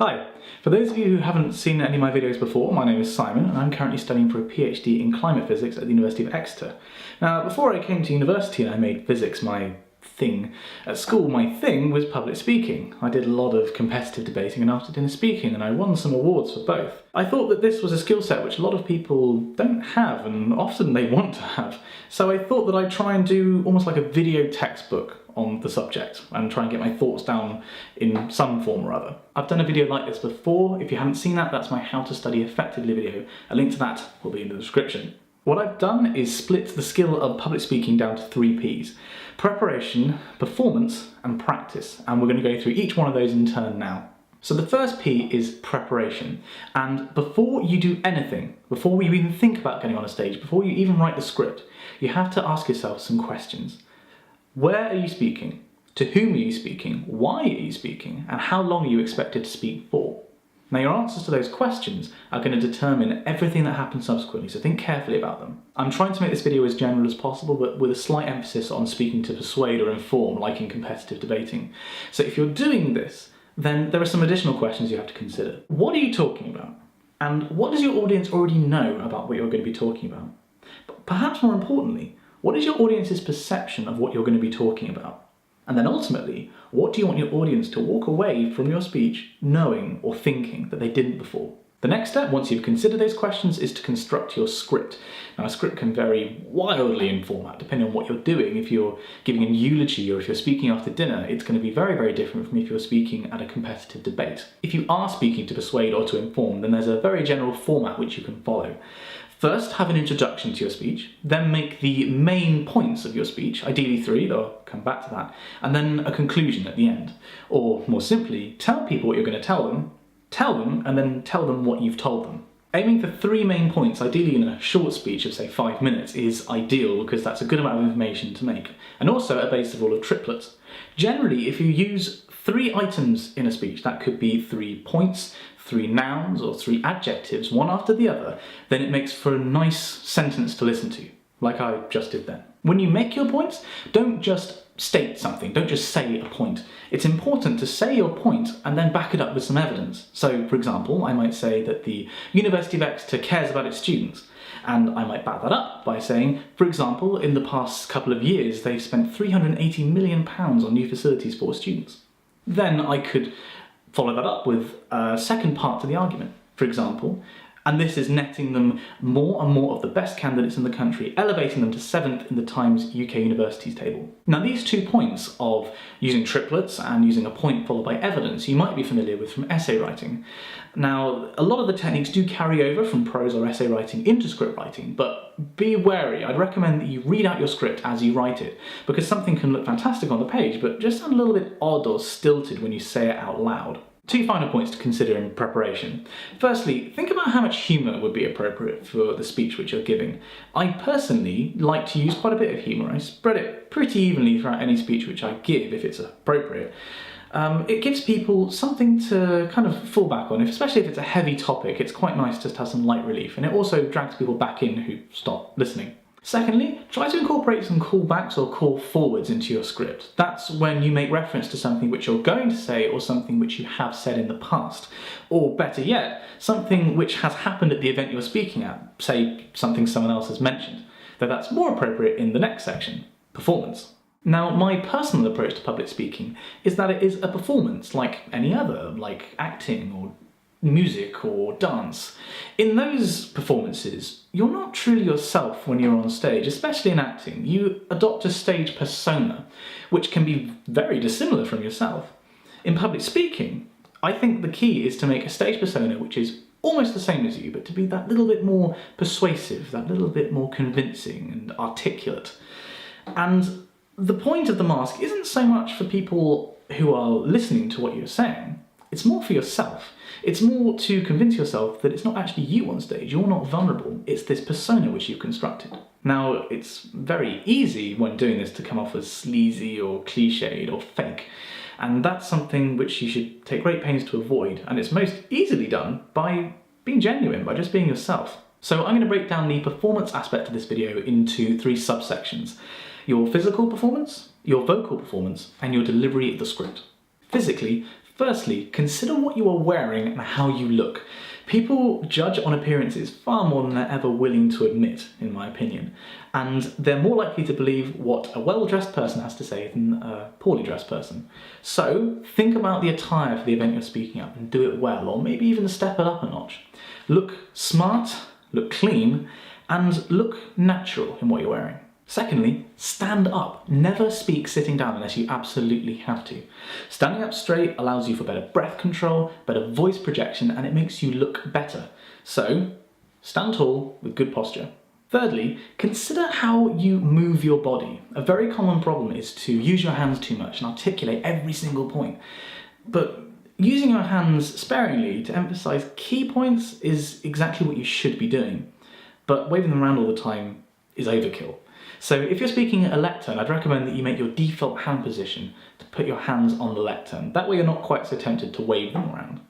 Hi, for those of you who haven't seen any of my videos before, my name is Simon and I'm currently studying for a PhD in climate physics at the University of Exeter. Now, before I came to university and I made physics my thing, at school my thing was public speaking. I did a lot of competitive debating and after dinner speaking and I won some awards for both. I thought that this was a skill set which a lot of people don't have and often they want to have, so I thought that I'd try and do almost like a video textbook on the subject and try and get my thoughts down in some form or other. I've done a video like this before. If you haven't seen that, that's my How to Study Effectively video. A link to that will be in the description. What I've done is split the skill of public speaking down to 3 P's. Preparation, performance, and practice. And we're going to go through each one of those in turn now. So the first P is preparation. And before you do anything, before you even think about getting on a stage, before you even write the script, you have to ask yourself some questions. Where are you speaking? To whom are you speaking? Why are you speaking? And how long are you expected to speak for? Now, your answers to those questions are going to determine everything that happens subsequently, so think carefully about them. I'm trying to make this video as general as possible, but with a slight emphasis on speaking to persuade or inform, like in competitive debating. So if you're doing this, then there are some additional questions you have to consider. What are you talking about? And what does your audience already know about what you're going to be talking about? But perhaps more importantly, what is your audience's perception of what you're going to be talking about? And then ultimately, what do you want your audience to walk away from your speech knowing or thinking that they didn't before? The next step, once you've considered those questions, is to construct your script. Now, a script can vary wildly in format depending on what you're doing. If you're giving a eulogy or if you're speaking after dinner, it's going to be very, very different from if you're speaking at a competitive debate. If you are speaking to persuade or to inform, then there's a very general format which you can follow. First, have an introduction to your speech, then make the main points of your speech, ideally 3, though I'll come back to that, and then a conclusion at the end. Or, more simply, tell people what you're going to tell them, and then tell them what you've told them. Aiming for 3 main points, ideally in a short speech of say 5 minutes, is ideal because that's a good amount of information to make, and also a base of all of triplets. Generally, if you use 3 items in a speech, that could be 3 points, 3 nouns or 3 adjectives, one after the other, then it makes for a nice sentence to listen to, like I just did then. When you make your points, don't just state something, don't just say a point. It's important to say your point and then back it up with some evidence. So, for example, I might say that the University of Exeter cares about its students, and I might back that up by saying, for example, in the past couple of years, they've spent £380 million on new facilities for students. Then I could follow that up with a second part to the argument, for example, and this is netting them more and more of the best candidates in the country, elevating them to 7th in the Times UK Universities table. Now, these 2 points of using triplets and using a point followed by evidence you might be familiar with from essay writing. Now, a lot of the techniques do carry over from prose or essay writing into script writing, but be wary. I'd recommend that you read out your script as you write it, because something can look fantastic on the page, but just sound a little bit odd or stilted when you say it out loud. 2 final points to consider in preparation. Firstly, think about how much humour would be appropriate for the speech which you're giving. I personally like to use quite a bit of humour. I spread it pretty evenly throughout any speech which I give, if it's appropriate. It gives people something to kind of fall back on, especially if it's a heavy topic. It's quite nice just to have some light relief, and it also drags people back in who stop listening. Secondly, try to incorporate some callbacks or call forwards into your script. That's when you make reference to something which you're going to say or something which you have said in the past. Or better yet, something which has happened at the event you're speaking at, say something someone else has mentioned, though that's more appropriate in the next section, performance. Now, my personal approach to public speaking is that it is a performance like any other, like acting or music or dance. In those performances, you're not truly yourself when you're on stage, especially in acting. You adopt a stage persona, which can be very dissimilar from yourself. In public speaking, I think the key is to make a stage persona which is almost the same as you, but to be that little bit more persuasive, that little bit more convincing and articulate. And the point of the mask isn't so much for people who are listening to what you're saying, it's more for yourself. It's more to convince yourself that it's not actually you on stage, you're not vulnerable, it's this persona which you've constructed. Now, it's very easy when doing this to come off as sleazy or cliched or fake, and that's something which you should take great pains to avoid, and it's most easily done by being genuine, by just being yourself. So I'm going to break down the performance aspect of this video into 3 subsections: your physical performance, your vocal performance, and your delivery of the script. Physically, Firstly, consider what you are wearing and how you look. People judge on appearances far more than they're ever willing to admit, in my opinion, and they're more likely to believe what a well-dressed person has to say than a poorly dressed person. So think about the attire for the event you're speaking at and do it well, or maybe even step it up a notch. Look smart, look clean, and look natural in what you're wearing. Secondly, stand up. Never speak sitting down unless you absolutely have to. Standing up straight allows you for better breath control, better voice projection, and it makes you look better. So, stand tall with good posture. Thirdly, consider how you move your body. A very common problem is to use your hands too much and articulate every single point. But using your hands sparingly to emphasise key points is exactly what you should be doing. But waving them around all the time is overkill. So if you're speaking a lectern, I'd recommend that you make your default hand position to put your hands on the lectern. That way you're not quite so tempted to wave them around.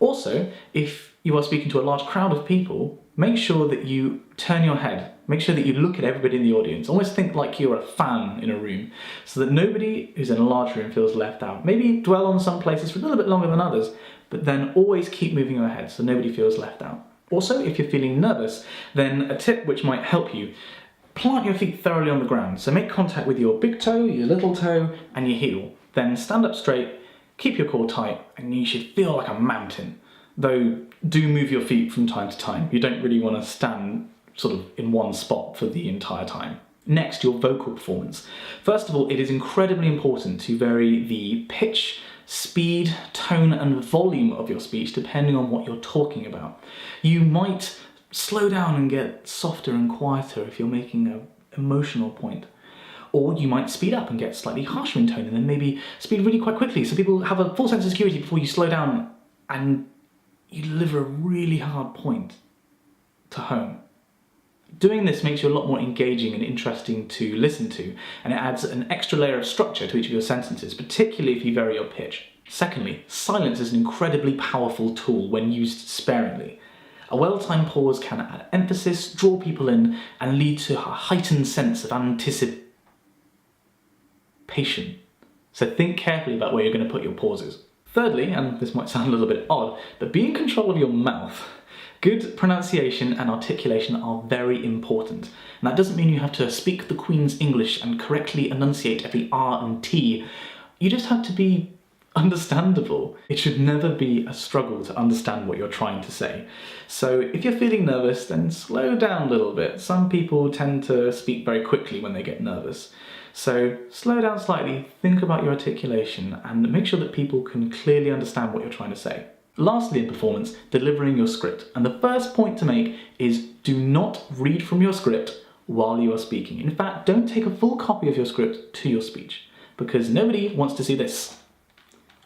Also, if you are speaking to a large crowd of people, make sure that you turn your head. Make sure that you look at everybody in the audience. Almost think like you're a fan in a room, so that nobody who's in a large room feels left out. Maybe dwell on some places for a little bit longer than others, but then always keep moving your head so nobody feels left out. Also, if you're feeling nervous, then a tip which might help you: plant your feet thoroughly on the ground. So make contact with your big toe, your little toe, and your heel. Then stand up straight, keep your core tight, and you should feel like a mountain. Though, do move your feet from time to time. You don't really want to stand sort of in one spot for the entire time. Next, your vocal performance. First of all, it is incredibly important to vary the pitch, speed, tone, and volume of your speech depending on what you're talking about. You might slow down and get softer and quieter if you're making an emotional point. Or you might speed up and get slightly harsher in tone and then maybe speed really quite quickly so people have a full sense of security before you slow down and you deliver a really hard point to home. Doing this makes you a lot more engaging and interesting to listen to, and it adds an extra layer of structure to each of your sentences, particularly if you vary your pitch. Secondly, silence is an incredibly powerful tool when used sparingly. A well-timed pause can add emphasis, draw people in, and lead to a heightened sense of anticipation. So think carefully about where you're going to put your pauses. Thirdly, and this might sound a little bit odd, but be in control of your mouth. Good pronunciation and articulation are very important. And that doesn't mean you have to speak the Queen's English and correctly enunciate every R and T. You just have to be understandable. It should never be a struggle to understand what you're trying to say. So if you're feeling nervous, then slow down a little bit. Some people tend to speak very quickly when they get nervous. So slow down slightly, think about your articulation, and make sure that people can clearly understand what you're trying to say. Lastly in performance, delivering your script. And the first point to make is do not read from your script while you are speaking. In fact, don't take a full copy of your script to your speech, because nobody wants to see this.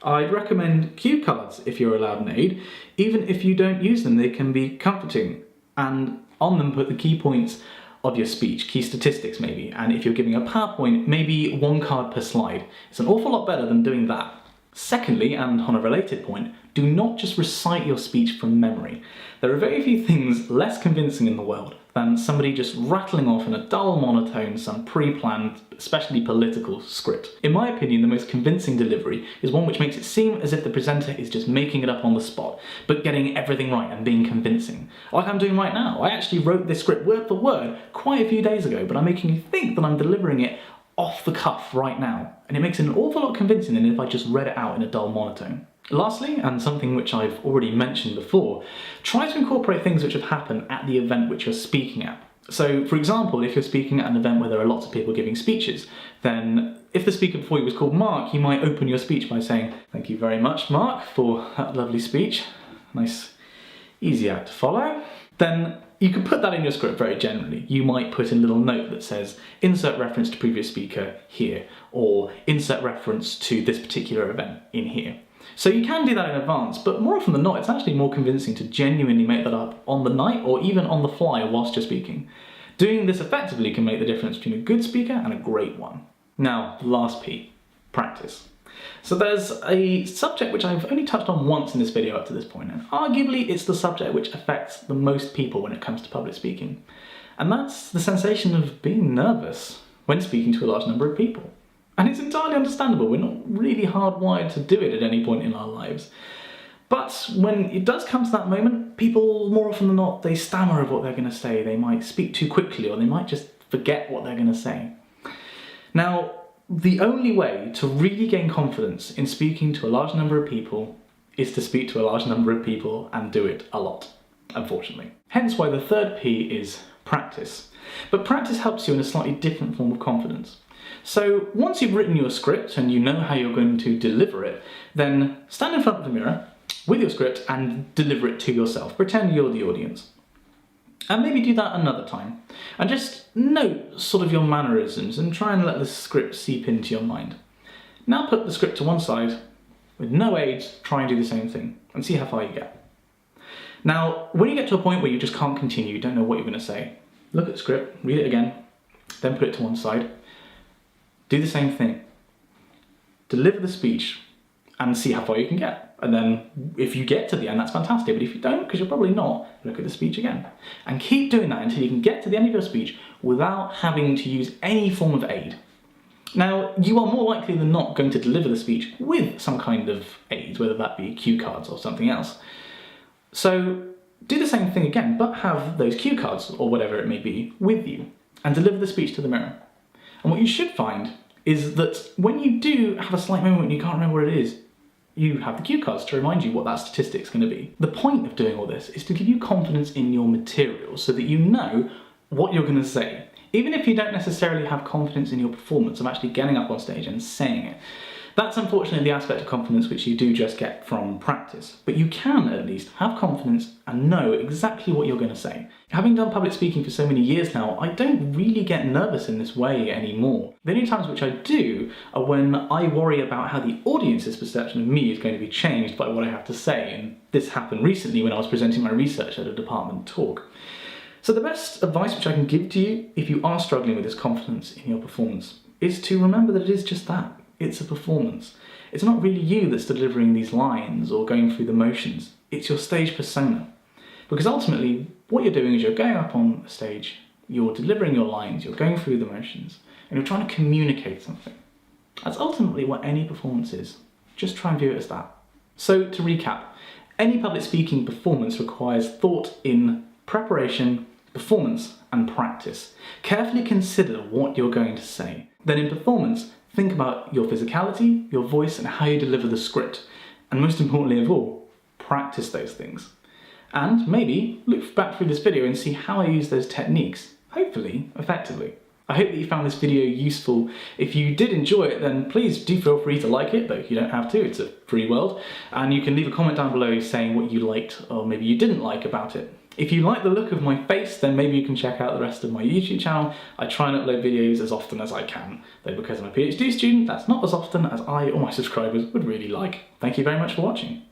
I'd recommend cue cards if you're allowed an aid. Even if you don't use them, they can be comforting, and on them put the key points of your speech, key statistics maybe, and if you're giving a PowerPoint, maybe one card per slide. It's an awful lot better than doing that. Secondly, and on a related point, do not just recite your speech from memory. There are very few things less convincing in the world than somebody just rattling off in a dull monotone some pre-planned, especially political script. In my opinion, the most convincing delivery is one which makes it seem as if the presenter is just making it up on the spot, but getting everything right and being convincing. Like I'm doing right now. I actually wrote this script word for word quite a few days ago, but I'm making you think that I'm delivering it off the cuff right now. And it makes it an awful lot convincing than if I just read it out in a dull monotone. Lastly, and something which I've already mentioned before, try to incorporate things which have happened at the event which you're speaking at. So, for example, if you're speaking at an event where there are lots of people giving speeches, then if the speaker before you was called Mark, you might open your speech by saying, "Thank you very much, Mark, for that lovely speech. Nice, easy act to follow." Then you can put that in your script very generally. You might put in a little note that says, insert reference to previous speaker here, or insert reference to this particular event in here. So you can do that in advance, but more often than not, it's actually more convincing to genuinely make that up on the night or even on the fly whilst you're speaking. Doing this effectively can make the difference between a good speaker and a great one. Now, the last P, practice. So there's a subject which I've only touched on once in this video up to this point, and arguably it's the subject which affects the most people when it comes to public speaking. And that's the sensation of being nervous when speaking to a large number of people. And it's entirely understandable. We're not really hardwired to do it at any point in our lives. But when it does come to that moment, people, more often than not, they stammer of what they're going to say. They might speak too quickly, or they might just forget what they're going to say. Now, the only way to really gain confidence in speaking to a large number of people is to speak to a large number of people and do it a lot, unfortunately. Hence why the third P is practice. But practice helps you in a slightly different form of confidence. So once you've written your script and you know how you're going to deliver it, then stand in front of the mirror with your script and deliver it to yourself. Pretend you're the audience. And maybe do that another time. And just note sort of your mannerisms and try and let the script seep into your mind. Now put the script to one side, with no aids, try and do the same thing, and see how far you get. Now, when you get to a point where you just can't continue, you don't know what you're going to say, look at the script, read it again, then put it to one side. Do the same thing. Deliver the speech and see how far you can get. And then if you get to the end, that's fantastic. But if you don't, because you're probably not, look at the speech again. And keep doing that until you can get to the end of your speech without having to use any form of aid. Now, you are more likely than not going to deliver the speech with some kind of aid, whether that be cue cards or something else. So do the same thing again, but have those cue cards, or whatever it may be, with you, and deliver the speech to the mirror. And what you should find is that when you do have a slight moment and you can't remember what it is, you have the cue cards to remind you what that statistic's going to be. The point of doing all this is to give you confidence in your material so that you know what you're going to say, even if you don't necessarily have confidence in your performance of actually getting up on stage and saying it. That's unfortunately the aspect of confidence which you do just get from practice, but you can at least have confidence and know exactly what you're going to say. Having done public speaking for so many years now, I don't really get nervous in this way anymore. The only times which I do are when I worry about how the audience's perception of me is going to be changed by what I have to say, and this happened recently when I was presenting my research at a department talk. So the best advice which I can give to you if you are struggling with this confidence in your performance is to remember that it is just that. It's a performance. It's not really you that's delivering these lines or going through the motions. It's your stage persona. Because ultimately, what you're doing is you're going up on a stage, you're delivering your lines, you're going through the motions, and you're trying to communicate something. That's ultimately what any performance is. Just try and view it as that. So to recap, any public speaking performance requires thought in preparation, performance, and practice. Carefully consider what you're going to say. Then in performance, think about your physicality, your voice, and how you deliver the script. And most importantly of all, practice those things. And maybe look back through this video and see how I use those techniques, hopefully effectively. I hope that you found this video useful. If you did enjoy it, then please do feel free to like it, though you don't have to, it's a free world. And you can leave a comment down below saying what you liked or maybe you didn't like about it. If you like the look of my face, then maybe you can check out the rest of my YouTube channel. I try and upload videos as often as I can, though because I'm a PhD student, that's not as often as I or my subscribers would really like. Thank you very much for watching.